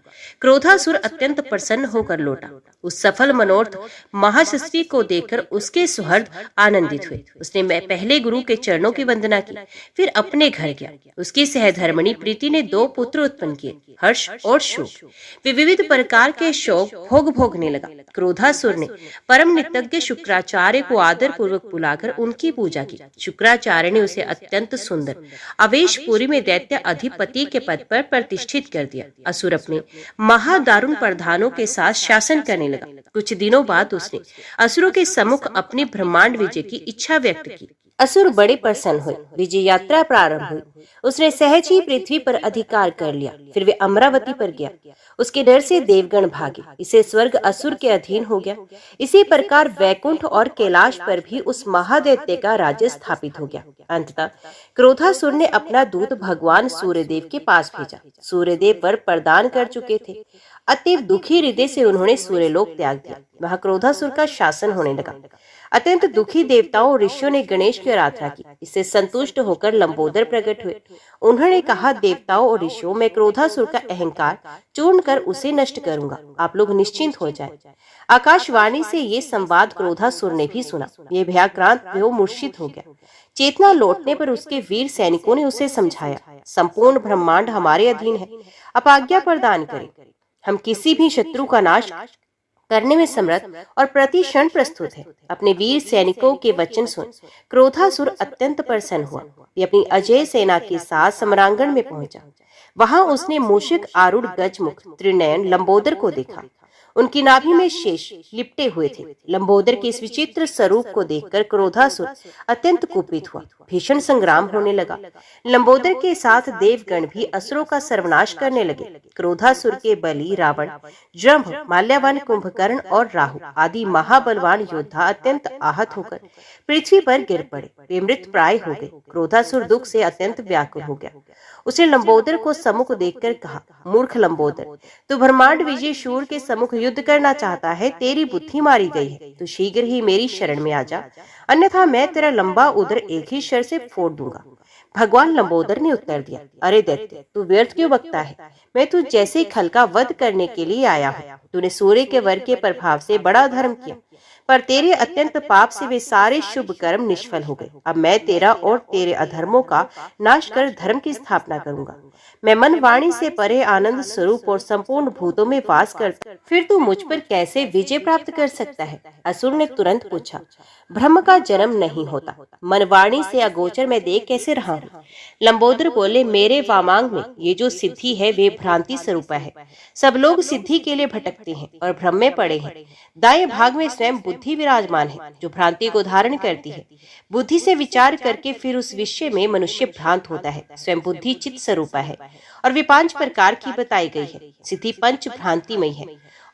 क्रोधासुर अत्यंत प्रसन्न होकर लौटा। उस सफल मनोरथ महाशस्वी को देखकर उसके सुहृद आनंदित हुए। उसने पहले गुरु के चरणों की वंदना की, फिर अपने घर गया। उसकी सहधर्मिणी प्रीति ने 2 पुत्र उत्पन्न किए, हर्ष और शोक। वे विविध प्रकार के शोक भोग भोगने लगा। क्रोधासुर ने परम नितज्ञ शुक्राचार्य को आदर पूर्वक बुलाकर उनकी पूजा की। शुक्राचार्य ने उसे अत्यंत सुंदर अवेशपुरी में दैत्य अधिपति के पद पर प्रतिष्ठित कर दिया। असुर अपने महादारुण प्रधानों के साथ शासन करने लगा। कुछ दिनों बाद उसने असुरों के सम्मुख अपनी ब्रह्मांड विजय की इच्छा व्यक्त की। असुर बड़े प्रसन्न हुए। विजय यात्रा प्रारंभ हुई। उसने सहज ही पृथ्वी पर अधिकार कर लिया। फिर वे अमरावती पर गया। उसके डर से देवगण भागे। इसे स्वर्ग असुर के अधीन हो गया। इसी प्रकार वैकुंठ और कैलाश पर भी उस महादैत्य का राज्य स्थापित हो गया। अंततः क्रोधासुर ने अपना दूत भगवान सूर्यदेव के पास भेजा। सूर्यदेव वर प्रदान कर चुके थे। अतएव दुखी हृदय से उन्होंने सूर्यलोक त्याग दिया। वहां क्रोधासुर का शासन होने लगा। अत्यंत दुखी देवताओं और ऋषियों ने गणेश की आराधना की। इससे संतुष्ट होकर लंबोदर प्रकट हुए। उन्होंने कहा, देवताओं और ऋषियों, मैं क्रोधासुर का अहंकार चूर्ण कर उसे नष्ट करूंगा। आप लोग निश्चिंत हो जाएं। आकाशवाणी से ये संवाद क्रोधासुर ने भी सुना। ये भयाक्रांत मूर्छित हो गया। चेतना लौटने पर उसके वीर सैनिकों ने उसे समझाया, संपूर्ण ब्रह्मांड हमारे अधीन है, आप आज्ञा प्रदान करें। हम किसी भी शत्रु का नाश करने में समर्थ और प्रति क्षण प्रस्तुत है। अपने वीर सैनिकों के वचन सुन क्रोधासुर अत्यंत प्रसन्न हुआ। वे अपनी अजय सेना के साथ सम्रांगण में पहुंचा। वहां उसने मूषिक आरूढ़ गजमुख त्रिनयन लंबोदर को देखा। उनकी नाभि में शेष लिपटे हुए थे। लंबोदर के इस विचित्र स्वरूप को देखकर क्रोधासुर अत्यंत कुपित हुआ। भीषण संग्राम होने लगा। लंबोदर के साथ देवगण भी असुरों का सर्वनाश करने लगे। क्रोधासुर के बलि रावण, जम्भ, माल्यावान, कुंभकर्ण और राहु आदि महाबलवान योद्धा अत्यंत आहत होकर पृथ्वी पर गिर पड़े। वे मृत प्राय हो गए। क्रोधासुर दुख से अत्यंत व्याकुल हो गया। उसने लंबोदर को सम्मुख देखकर कहा, मूर्ख लंबोदर, तू ब्रह्मांड विजय शूर के सम्मुख युद्ध करना चाहता है। तेरी बुद्धि मारी गई है। तू शीघ्र ही मेरी शरण में आ जा, अन्यथा मैं तेरा लंबा उदर एक ही शर से फोड़ दूंगा। भगवान लंबोदर ने उत्तर दिया, अरे दैत्य, तू व्यर्थ क्यों बकता है? मैं तू जैसे खल का वध करने के लिए आया हूँ। तूने सूर्य के वर के प्रभाव से बड़ा धर्म किया, पर तेरे अत्यंत पाप से वे सारे शुभ कर्म निष्फल हो गए। अब मैं तेरा और तेरे अधर्मों का नाश कर धर्म की स्थापना करूंगा। मैं मन वाणी से परे आनंद स्वरूप और संपूर्ण भूतों में वास करता, फिर तू मुझ पर कैसे विजय प्राप्त कर सकता है? असुर ने तुरंत पूछा, ब्रह्म का जन्म नहीं होता, मन वाणी से अगोचर मैं देख कैसे रहा हूँ? लंबोदर बोले, मेरे वामांग में ये जो सिद्धि है वे भ्रांति स्वरूप है। सब लोग सिद्धि के लिए भटकते हैं और भ्रम में पड़े हैं। दाएं भाग में स्वयं बुद्धि विराजमान है, जो भ्रांति को धारण करती है। बुद्धि से विचार करके फिर उस विषय में मनुष्य भ्रांत होता है। स्वयं बुद्धि चित्त स्वरूप है और वे 5 प्रकार की बताई गई है। सिद्धि पंच भ्रांतिमय है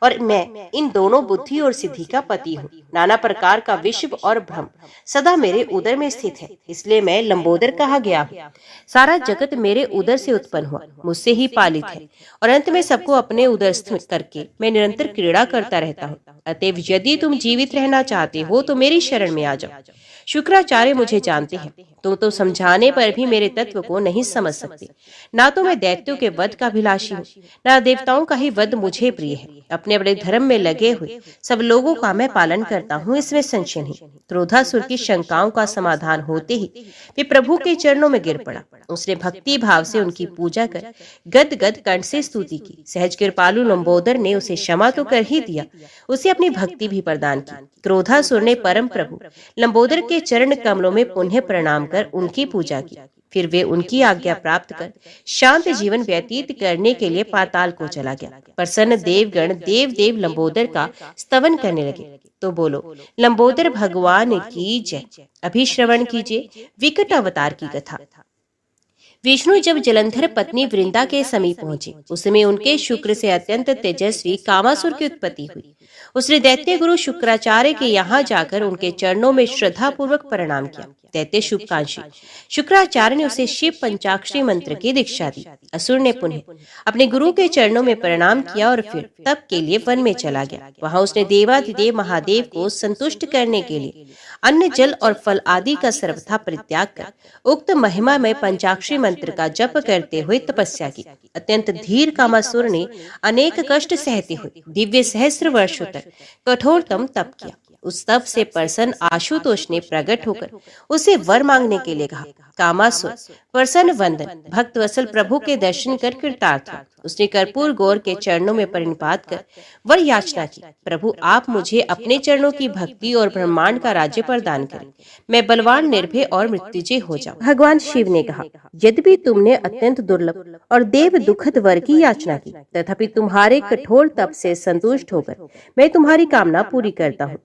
और मैं इन दोनों बुद्धि और सिद्धि का पति हूँ। नाना प्रकार का विश्व और भ्रम सदा मेरे उदर में स्थित है, इसलिए मैं लंबोदर कहा गया हूँ। सारा जगत मेरे उदर से उत्पन्न हुआ, मुझसे ही पालित है और अंत में सबको अपने उदरस्थ करके मैं निरंतर क्रीड़ा करता रहता हूँ। अतएव यदि तुम जीवित रहना चाहते हो तो मेरी शरण में आ जाओ। शुक्राचार्य मुझे जानते हैं, तुम तो समझाने पर भी मेरे तत्व को नहीं समझ सकते। ना तो मैं दैत्यों के वध का अभिलाषी हूँ, ना देवताओं का ही वध मुझे प्रिय है। अपने अपने धर्म में लगे हुए सब लोगों का मैं पालन करता हूँ, इसमें संशय नहीं। क्रोधासुर की शंकाओं का समाधान होते ही वे प्रभु के चरणों में गिर पड़ा। उसने भक्ति भाव से उनकी पूजा कर गद गद कंठ से स्तुति की। सहज कृपालु लंबोदर ने उसे क्षमा तो कर ही दिया, उसे अपनी भक्ति भी प्रदान की। क्रोधासुर ने परम प्रभु लंबोदर के चरण कमलों में पुनः प्रणाम कर उनकी पूजा की। फिर वे उनकी आज्ञा प्राप्त कर शांत जीवन व्यतीत करने के लिए पाताल को चला गया। प्रसन्न देवगण देव देव लंबोदर का स्तवन करने लगे। तो बोलो, लंबोदर भगवान की जय। अभी श्रवण कीजिए विकट अवतार की कथा। विष्णु जब जलंधर पत्नी वृंदा के समीप पहुंचे, उसमें उनके शुक्र से अत्यंत तेजस्वी कामासुर की उत्पत्ति हुई। उसने दैत्य गुरु शुक्राचार्य के यहाँ जाकर उनके चरणों में श्रद्धा पूर्वक प्रणाम किया। दैत्य शुभकांक्षी शुक्राचार्य ने उसे शिव पंचाक्षरी मंत्र की दीक्षा दी। असुर ने पुनः अपने गुरु के चरणों में प्रणाम किया और फिर तप के लिए वन में चला गया। वहां उसने देवाधिदेव महादेव को संतुष्ट करने के लिए अन्न जल और फल आदि का सर्वथा परित्याग कर उक्त महिमामय पंचाक्षरी मंत्र का जप करते हुए तपस्या की। अत्यंत धीर कामासुर ने अनेक कष्ट सहते हुए दिव्य सहस्त्र वर्षों तक कठोरतम तप किया। उस तप से प्रसन्न आशुतोष ने प्रकट होकर उसे वर मांगने के लिए कहा। कामासुर प्रसन्न वंदन भक्त वत्सल प्रभु के दर्शन कर कृतार्थ हुआ। उसने कर्पूर गौर के चरणों में प्रणिपात कर वर याचना की, प्रभु आप मुझे अपने चरणों की भक्ति और ब्रह्मांड का राज्य प्रदान करें, मैं बलवान निर्भय और मृत्युंजय हो जाऊं। भगवान शिव ने कहा, यद्यपि तुमने अत्यंत दुर्लभ और देव दुखद वर की याचना की, तथापि तुम्हारे कठोर तप से संतुष्ट होकर मैं तुम्हारी कामना पूरी करता हूँ।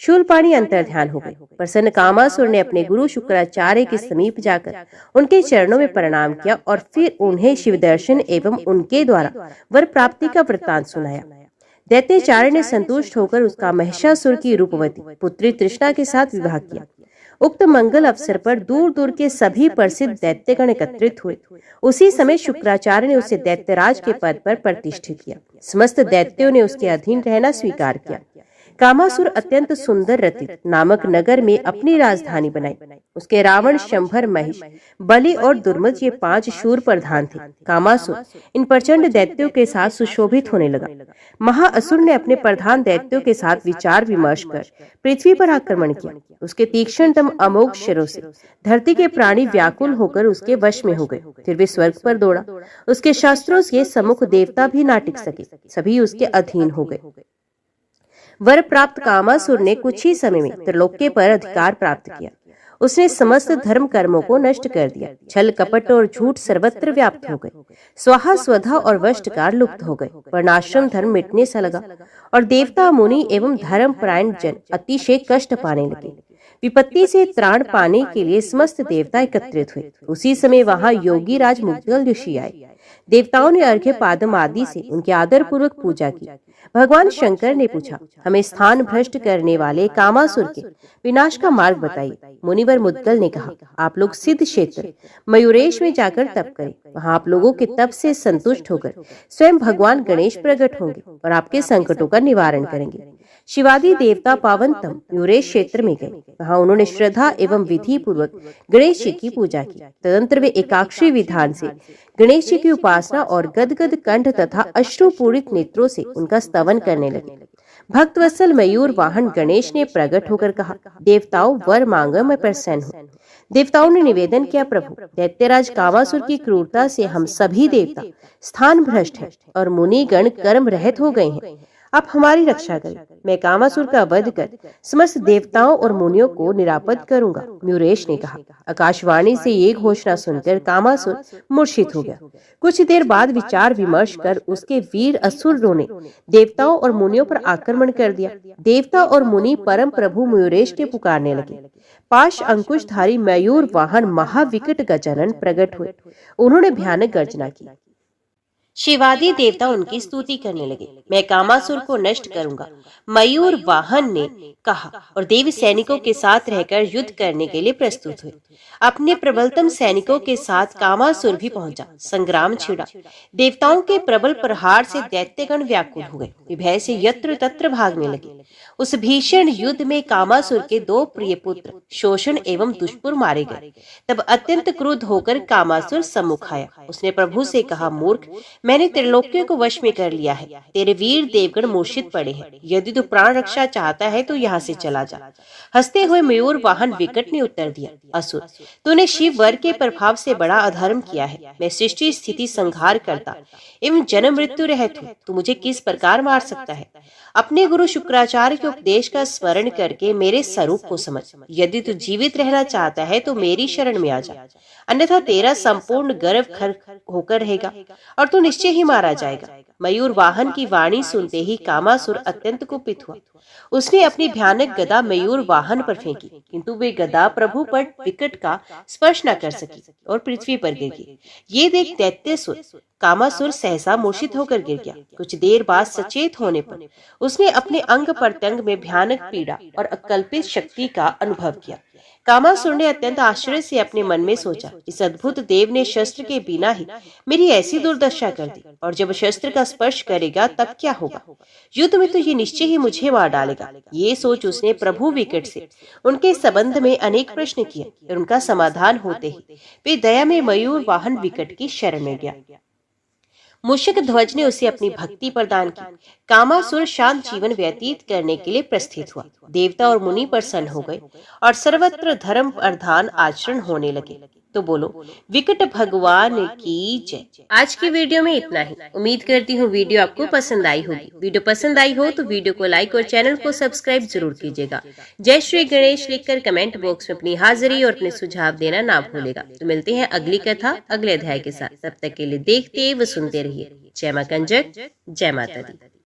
शूलपाणी अंतर्ध्यान हो गई। प्रसन्न कामासुर ने अपने गुरु शुक्राचार्य के समीप जाकर उनके चरणों में प्रणाम किया और फिर उन्हें शिव दर्शन एवं उनके द्वारा वर प्राप्ति का वृत्तांत सुनाया। दैत्याचार्य ने संतुष्ट होकर उसका महिषासुर की रूपवती पुत्री तृष्णा के साथ विवाह किया। उक्त मंगल अवसर पर दूर दूर के सभी प्रसिद्ध दैत्यगण एकत्रित हुए। उसी समय शुक्राचार्य ने उसे दैत्यराज के पद पर प्रतिष्ठित किया। समस्त दैत्यों ने उसके अधीन रहना स्वीकार किया। कामासुर अत्यंत सुंदर रतित नामक नगर में अपनी राजधानी बनाई। उसके रावण, शंभर, महिष, बलि और दुर्मद ये 5 शूर प्रधान थे। कामासुर इन प्रचंड दैत्यों के साथ सुशोभित होने लगा। महाअसुर ने अपने प्रधान दैत्यों के साथ विचार विमर्श कर पृथ्वी पर आक्रमण किया। उसके तीक्ष्णतम अमोघ शरों से धरती के प्राणी व्याकुल होकर उसके वश में हो गए। फिर वे स्वर्ग पर दौड़ा। उसके शस्त्रों से सम्मुख देवता भी ना टिक सके, सभी उसके अधीन हो गए। वर प्राप्त कामासुर ने कुछ ही समय में त्रिलोक्य पर अधिकार प्राप्त किया। उसने समस्त धर्म कर्मों को नष्ट कर दिया। छल कपट और झूठ सर्वत्र व्याप्त हो गए। स्वाहा स्वधा और वष्टकार लुप्त हो गए। वर्णाश्रम धर्म मिटने सा लगा और देवता, मुनि एवं धर्मपरायण जन अतिशय कष्ट पाने लगे। विपत्ति से त्राण पाने के लिए समस्त देवता एकत्रित हुए। उसी समय वहां योगी राज मुद्गल ऋषि आए। देवताओं ने अर्घ्य पादम आदि से उनकी आदर पूर्वक पूजा की। भगवान शंकर ने पूछा, हमें स्थान भ्रष्ट करने वाले कामासुर के विनाश का मार्ग बताइए। मुनिवर मुद्गल ने कहा, आप लोग सिद्ध क्षेत्र मयूरेश में जाकर तप करें। वहां आप लोगों के तप से संतुष्ट होकर स्वयं भगवान गणेश प्रकट होंगे और आपके संकटों का निवारण करेंगे। शिवादि देवता पावनतम मयूरेश क्षेत्र में गए। वहां उन्होंने श्रद्धा एवं विधि पूर्वक गणेश जी की पूजा की। तदंतर वे एकाक्षरी विधान से गणेश जी की उपासना और गदगद कंठ तथा अश्रुपूरित नेत्रों से उनका स्तवन करने लगे। भक्तवत्सल मयूर वाहन गणेश ने प्रकट होकर कहा, देवताओं वर मांगो, मैं प्रसन्न हूँ। देवताओं ने निवेदन किया, प्रभु दैत्यराज कामासुर की क्रूरता से हम सभी देवता स्थान भ्रष्ट हैं और मुनि गण कर्म रहित हो गए हैं। आप हमारी रक्षा करें। मैं कामासुर का वध कर समस्त देवताओं और मुनियों को निरापद करूंगा। मयूरेश ने कहा। आकाशवाणी से ये घोषणा सुनकर कामासुर मूर्छित हो गया। कुछ देर बाद विचार विमर्श कर उसके वीर असुरों ने देवताओं और मुनियों पर आक्रमण कर दिया। देवता और मुनि परम प्रभु मयूरेश के पुकारने लगे। पाश अंकुशधारी मयूर वाहन महाविकट गजानन प्रकट हुए। उन्होंने भयानक गर्जना की। शिवादि देवता उनकी स्तुति करने लगे। मैं कामासुर को नष्ट करूंगा, मयूर वाहन ने कहा और देवी सैनिकों के साथ रहकर युद्ध करने के लिए प्रस्तुत हुए। अपने प्रबलतम सैनिकों के साथ कामासुर भी पहुंचा। संग्राम छिड़ा। देवताओं के प्रबल प्रहार से दैत्यगण व्याकुल हो गए। वे भय से यत्र तत्र भागने लगे। उस भीषण युद्ध में कामासुर के 2 प्रिय पुत्र शोषण एवं दुष्पुर मारे गए। तब अत्यंत क्रुद्ध होकर कामासुर सम्मुख आया। उसने प्रभु से कहा, मूर्ख, मैंने त्रिलोक्य को वश में कर लिया है। तेरे वीर देवगण मूर्छित पड़े हैं। यदि तू प्राण रक्षा चाहता है तो यहाँ से चला जा। हंसते हुए मयूर वाहन विकट ने उत्तर दिया, असुर, तूने शिव वर के प्रभाव से बड़ा अधर्म किया है। मैं सृष्टि स्थिति संहार करता एवं जन्म मृत्यु रहित हूँ। तू मुझे किस प्रकार मार सकता है? अपने गुरु शुक्राचार्य के उपदेश का स्मरण करके मेरे स्वरूप को समझ। यदि तू जीवित रहना चाहता है तो मेरी शरण में आ जा, अन्यथा तेरा संपूर्ण गर्भ खर होकर रहेगा और तू निश्चय ही मारा जाएगा। मयूर वाहन की वाणी सुनते ही कामासुर अत्यंत कुपित हुआ। उसने अपनी भयानक गदा मयूर वाहन पर फेंकी, किंतु वे गदा प्रभु पर विकट का स्पर्श न कर सकी और पृथ्वी पर गिर गई। ये देख दैत्यसुर कामासुर सहसा मूर्छित होकर गिर गया। कुछ देर बाद सचेत होने पर उसने अपने अंग प्रत्यंग में भयानक पीड़ा और अकल्पित शक्ति का अनुभव किया। कामासुर ने अत्यंत आश्चर्य से अपने मन में सोचा, इस अद्भुत देव ने शस्त्र के बिना ही मेरी ऐसी दुर्दशा कर दी, और जब शस्त्र का स्पर्श करेगा तब क्या होगा? युद्ध में तो ये निश्चय ही मुझे मार डालेगा। ये सोच उसने प्रभु विकट से उनके संबंध में अनेक प्रश्न किए और उनका समाधान होते ही वे दया में मयूर वाहन विकट की शरण में गया। मूषक ध्वज ने उसे अपनी भक्ति प्रदान की। कामासुर शांत जीवन व्यतीत करने के लिए प्रस्थित हुआ। देवता और मुनि प्रसन्न हो गए और सर्वत्र धर्म प्रधान आचरण होने लगे। तो बोलो विकट भगवान की जय। आज की वीडियो में इतना ही। उम्मीद करती हूँ वीडियो आपको पसंद आई होगी। वीडियो पसंद आई हो तो वीडियो को लाइक और चैनल को सब्सक्राइब जरूर कीजिएगा। जय श्री गणेश लिखकर कमेंट बॉक्स में अपनी हाजिरी और अपने सुझाव देना ना भूलेगा। तो मिलते हैं अगली कथा अगले अध्याय के साथ। तब तक के लिए देखते व सुनते रहिए। जय मां कंजक, जय माता दी।